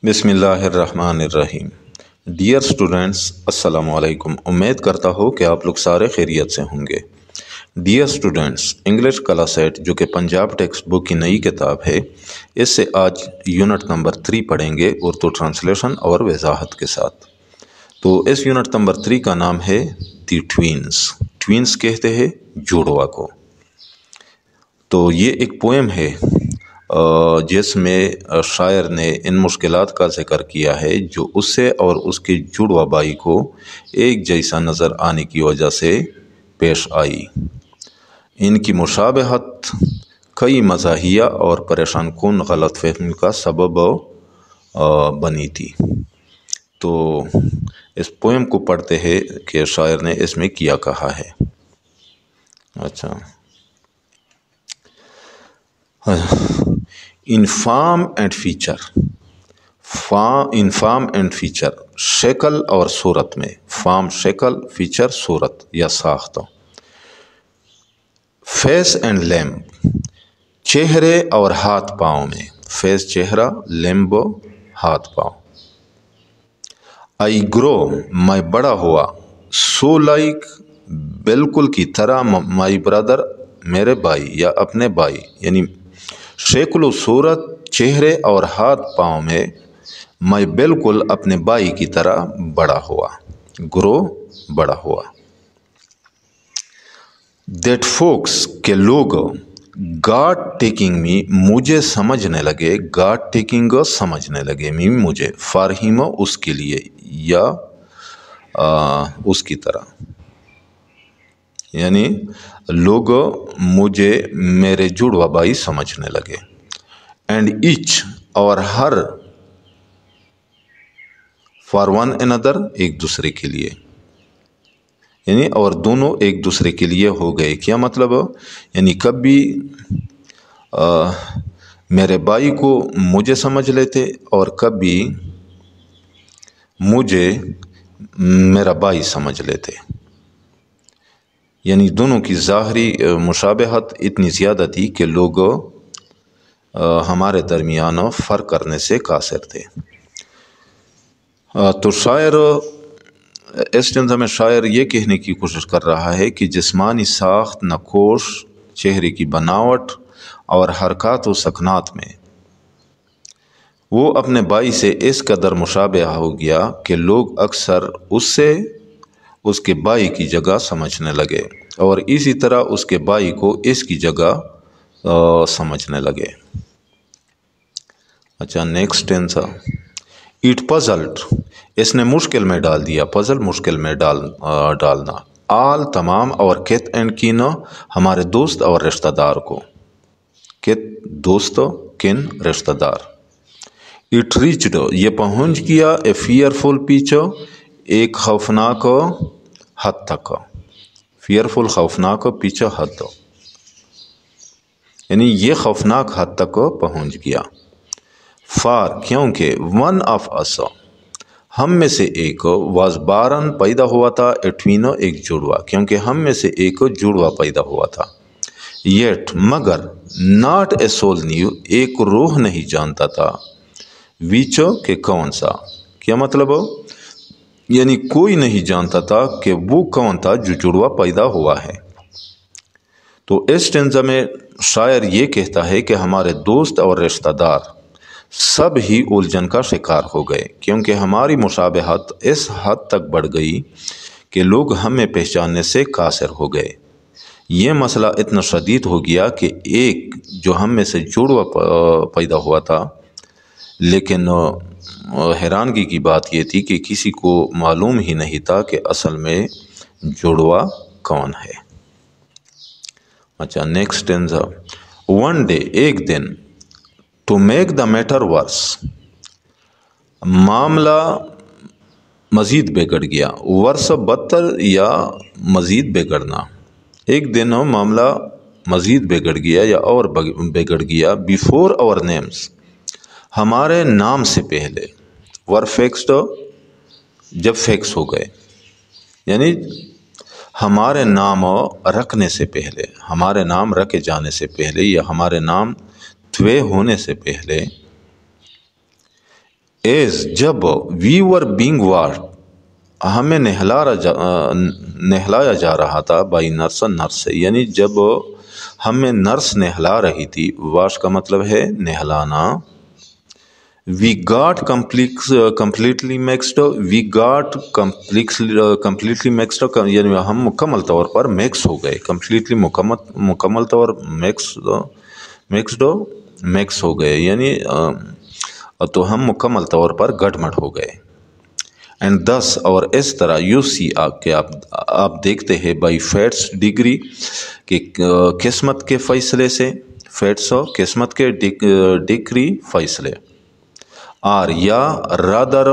बिस्मिल्लाहिर्रहमानिर्रहीम। Dear students, अस्सलाम वालेकुम। उम्मीद करता हूँ कि आप लोग सारे खैरियत से होंगे। डियर स्टूडेंट्स, इंग्लिश क्लास 8 जो कि पंजाब टेक्स्ट बुक की नई किताब है, इससे आज यूनिट नंबर 3 पढ़ेंगे उर्दू ट्रांसलेशन और वजाहत के साथ। तो इस यूनिट नंबर 3 का नाम है दी ट्वीन्स। ट्वीन्स कहते हैं जुड़वा को। तो ये एक पोएम है जिसमें शायर ने इन मुश्किलात का जिक्र किया है जो उससे और उसके जुड़वा भाई को एक जैसा नज़र आने की वजह से पेश आई। इनकी मुशाबहत कई मज़ाहिया और परेशान कुन गलतफहमी का सबब बनी थी। तो इस पोएम को पढ़ते हैं कि शायर ने इसमें क्या कहा है। अच्छा, इनफार्म एंड फीचर। इनफार्म एंड फीचर, शक्ल और सूरत में। फार्म शक्ल, फीचर सूरत या साख्त। फेस एंड लैम्ब, चेहरे और हाथ पाँव में। फेस चेहरा, लैम्ब हाथ पाँव। आई ग्रो, मैं बड़ा हुआ। सो लाइक, बिल्कुल की तरह। माई ब्रदर, मेरे भाई या अपने भाई। यानी शक्ल सूरत, चेहरे और हाथ पाँव में मैं बिल्कुल अपने भाई की तरह बड़ा हुआ। ग्रो, बड़ा हुआ। दैट फोक्स, के लोग। गॉड टेकिंग मी, मुझे समझने लगे। गॉड टेकिंग, समझने लगे। मी, मुझे। फॉर हिम, उसके लिए या उसकी तरह। यानी लोग मुझे मेरे जुड़वा भाई समझने लगे। एंड ईच, और हर। फॉर वन अनदर, एक दूसरे के लिए। यानी और दोनों एक दूसरे के लिए हो गए। क्या मतलब? यानी कभी मेरे भाई को मुझे समझ लेते और कभी मुझे मेरा भाई समझ लेते। यानी दोनों की ज़ाहरी मुशाबहत इतनी ज़्यादा थी कि लोग हमारे दरमियान फ़र्क करने से कासिर थे। तो शायर इस जंज़ में शायर ये कहने की कोशिश कर रहा है कि जिस्मानी साख्त, नकोश, चेहरे की बनावट और हरकत व सकनात में वो अपने भाई से इस कदर मुशाबह हो गया कि लोग अक्सर उससे उसके भाई की जगह समझने लगे और इसी तरह उसके भाई को इसकी जगह समझने लगे। अच्छा, नेक्स्ट टेंस। इट पजल्ड, इसने मुश्किल में डाल दिया। पजल, मुश्किल में डालना। आल, तमाम। और कित एंड किन, हमारे दोस्त और रिश्तेदार को। कित, दोस्त, किन, रिश्तेदार। इट रीच्ड, ये पहुंच गया। ए फियरफुल पिच, एक खौफनाक हद तक। फियरफुल, खौफनाक, पिच, हद। यानी ये खौफनाक हद तक पहुंच गया। फार, क्योंकि। वन ऑफ अस, हम में से एक। वाज बारन, पैदा हुआ था। ए ट्वीन, एक जुड़वा, क्योंकि हम में से एक जुड़वा पैदा हुआ था। येट, मगर। नॉट ए सोल न्यू, एक रूह नहीं जानता था। विच, के कौन सा। क्या मतलब? यानी कोई नहीं जानता था कि वो कौन था जो जुड़वा पैदा हुआ है। तो इस टेंज़ा में शायर ये कहता है कि हमारे दोस्त और रिश्तेदार सब ही उलझन का शिकार हो गए, क्योंकि हमारी मुशाबहत इस हद तक बढ़ गई कि लोग हमें पहचानने से कासिर हो गए। ये मसला इतना शदीद हो गया कि एक जो हम में से जुड़वा पैदा हुआ था, लेकिन हैरानगी की बात यह थी कि किसी को मालूम ही नहीं था कि असल में जुड़वा कौन है। अच्छा, नेक्स्ट टेंस। वन डे, एक दिन। To make the matter worse, मामला मज़ीद बिगड़ गया। वर्स, बदतर या मज़ीद बिगड़ना। एक दिन मामला मज़ीद बिगड़ गया या और बिगड़ गया। बिफोर आवर नेम्स, हमारे नाम से पहले। वर फिक्स्ड, जब फिक्स हो गए। यानी हमारे नाम रखने से पहले, हमारे नाम रखे जाने से पहले या हमारे नाम तय होने से पहले एज जब वी वर बींग वाश्ड हमें नहलाया जा रहा था बाई नर्स से, यानी जब हमें नर्स नहला रही थी, वाश का मतलब है नहलाना। We got completely mixed, we got completely mixed यानी हम मुकम्मल तौर पर मिक्स हो गए, कम्प्लीटली मुकम्मल तौर मिक्स हो गए, यानी तो हम मुकम्मल तौर पर गटमट हो गए। एंड दस और इस तरह यू सी आप देखते हैं बाई फेट्स डिग्री कि किस्मत के फैसले से, फेट्स किस्मत के डिग्री फैसले, आर या रादर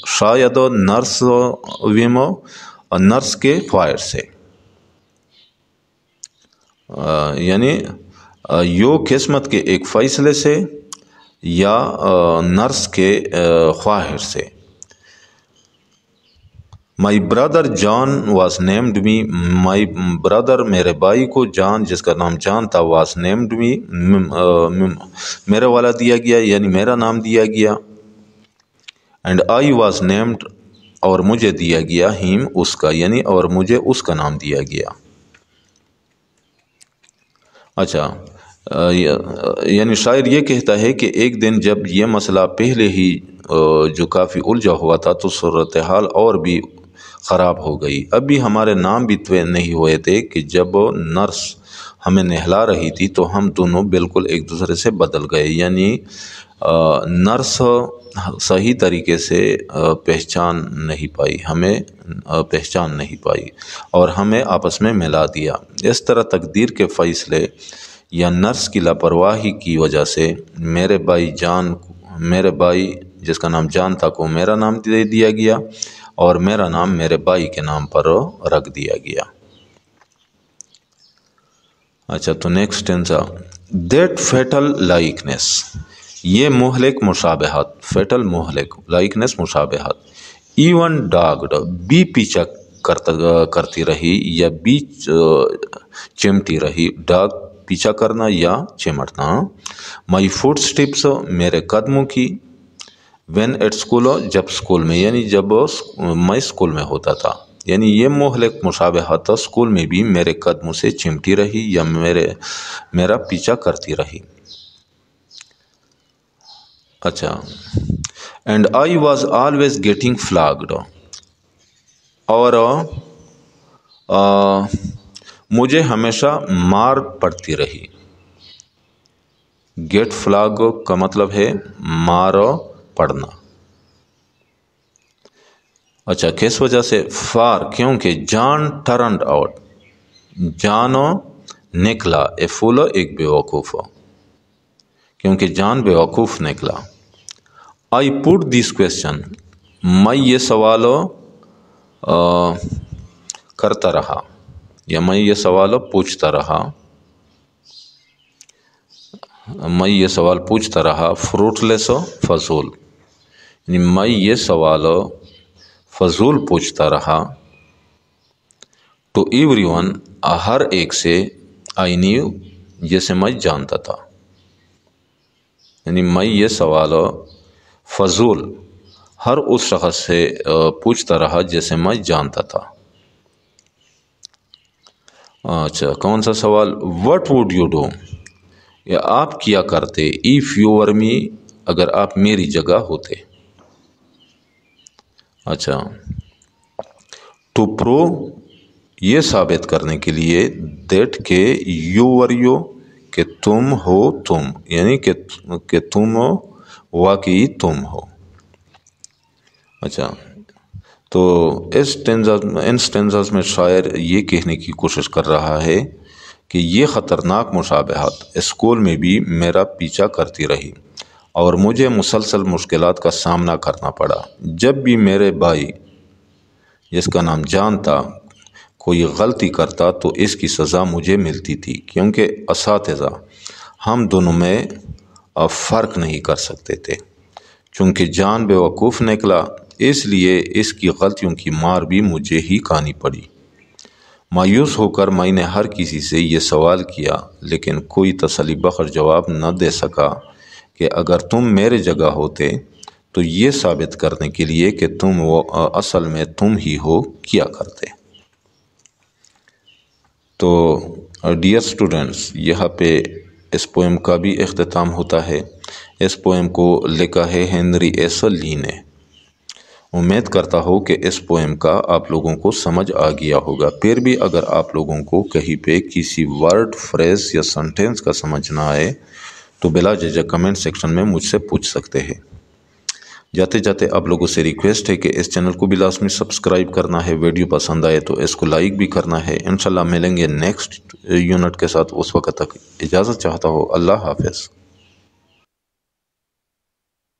शायद नर्स विमो नर्स के फायर से, यानी यो किस्मत के एक फैसले से या नर्स के ख्वाहिर से। My brother John was named me, my brother मेरे भाई को जॉन जिसका नाम जॉन था, वाज नेम्ड मी मेरा वाला दिया गया, यानी मेरा नाम दिया गया। एंड आई वाज नेम्ड और मुझे दिया गया, हिम उसका, यानी और मुझे उसका नाम दिया गया। अच्छा, यानी शायर ये कहता है कि एक दिन जब ये मसला पहले ही जो काफ़ी उलझा हुआ था तो सूरत हाल और भी ख़राब हो गई। अभी हमारे नाम भी तय नहीं हुए थे कि जब नर्स हमें नहला रही थी तो हम दोनों बिल्कुल एक दूसरे से बदल गए, यानी नर्स सही तरीके से पहचान नहीं पाई, हमें पहचान नहीं पाई और हमें आपस में मिला दिया। इस तरह तकदीर के फ़ैसले या नर्स की लापरवाही की वजह से मेरे भाई जिसका नाम जान था को मेरा नाम दे दिया गया और मेरा नाम मेरे भाई के नाम पर रख दिया गया। अच्छा, तो next tense that fatal likeness, ये मुहलिक मुशाबहत, फेटल मुहलिक, लाइकनेस मुशाबहत। इवन डॉग्ड बी पीछा करती रही या बी चिमटी रही, डॉग पीछा करना या चिमटना। माई फुट स्टेप्स मेरे कदमों की, व्हेन एट स्कूल जब स्कूल में, यानी जब मैं स्कूल में होता था, यानी ये मुहलिक मुशाबहत स्कूल में भी मेरे कदमों से चिमटी रही या मेरा पीछा करती रही। अच्छा, and I was always getting flagged, और मुझे हमेशा मार पड़ती रही। गेट फ्लैग का मतलब है मार पड़ना। अच्छा, किस वजह से? फार क्योंकि जॉन टर्न्ड आउट, जानो निकला, ए फूलो एक बेवकूफ़, क्योंकि जान बेवकूफ़ निकला। आई पुट दिस क्वेश्चन, मैं ये सवाल करता रहा या मैं ये सवाल पूछता रहा, मैं ये सवाल पूछता रहा। फ्रूटलेस फजूल, यानी मैं ये सवाल फजूल पूछता रहा। टू एवरीवन, हर एक से, आई न्यू जैसे मैं जानता था, यानी मैं ये सवाल फजूल हर उस शख्स से पूछता रहा जैसे मैं जानता था। अच्छा, कौन सा सवाल? व्हाट वुड यू डू, या आप किया करते, इफ़ यू वर मी, अगर आप मेरी जगह होते। अच्छा, टू प्रूव, ये साबित करने के लिए, दैट के यू वर यू, कि तुम हो तुम, यानी कि तुम वाकई तुम हो। अच्छा, तो इन स्टेंजास में शायर ये कहने की कोशिश कर रहा है कि ये ख़तरनाक मुशाबहत स्कूल में भी मेरा पीछा करती रही और मुझे मुसलसल मुश्किलात का सामना करना पड़ा। जब भी मेरे भाई जिसका नाम जान था कोई गलती करता तो इसकी सज़ा मुझे मिलती थी, क्योंकि असातिज़ा हम दोनों में फ़र्क नहीं कर सकते थे। चूँकि जान बेवकूफ़ निकला, इसलिए इसकी गलतियों की मार भी मुझे ही खानी पड़ी। मायूस होकर मैंने हर किसी से ये सवाल किया, लेकिन कोई तसल्ली बख्श जवाब न दे सका कि अगर तुम मेरे जगह होते تو یہ ثابت کرنے کے لیے کہ تم وہ اصل میں تم ہی ہو کیا کرتے۔ تو ڈیئر اسٹوڈنٹس، یہاں پہ اس پوئم کا بھی اختتام ہوتا ہے۔ اس پوئم کو لکھا ہے ہنری ایسل لی نے۔ امید کرتا ہوں کہ اس پوئم کا آپ لوگوں کو سمجھ آ گیا ہوگا۔ پھر بھی اگر آپ لوگوں کو کہیں پہ کسی ورڈ، فریز یا سنٹینس کا سمجھ نہ آئے تو بلا جھجک کمنٹ سیکشن میں مجھ سے پوچھ سکتے ہیں۔ جاتے جاتے آپ لوگوں سے ریکویسٹ ہے کہ اس چینل کو بھی لازمی سبسکرائب کرنا ہے، ویڈیو پسند آئے تو اس کو لائک بھی کرنا ہے۔ انشاءاللہ ملیں گے نیکسٹ یونٹ کے ساتھ، اس وقت تک اجازت چاہتا ہوں۔ اللہ حافظ۔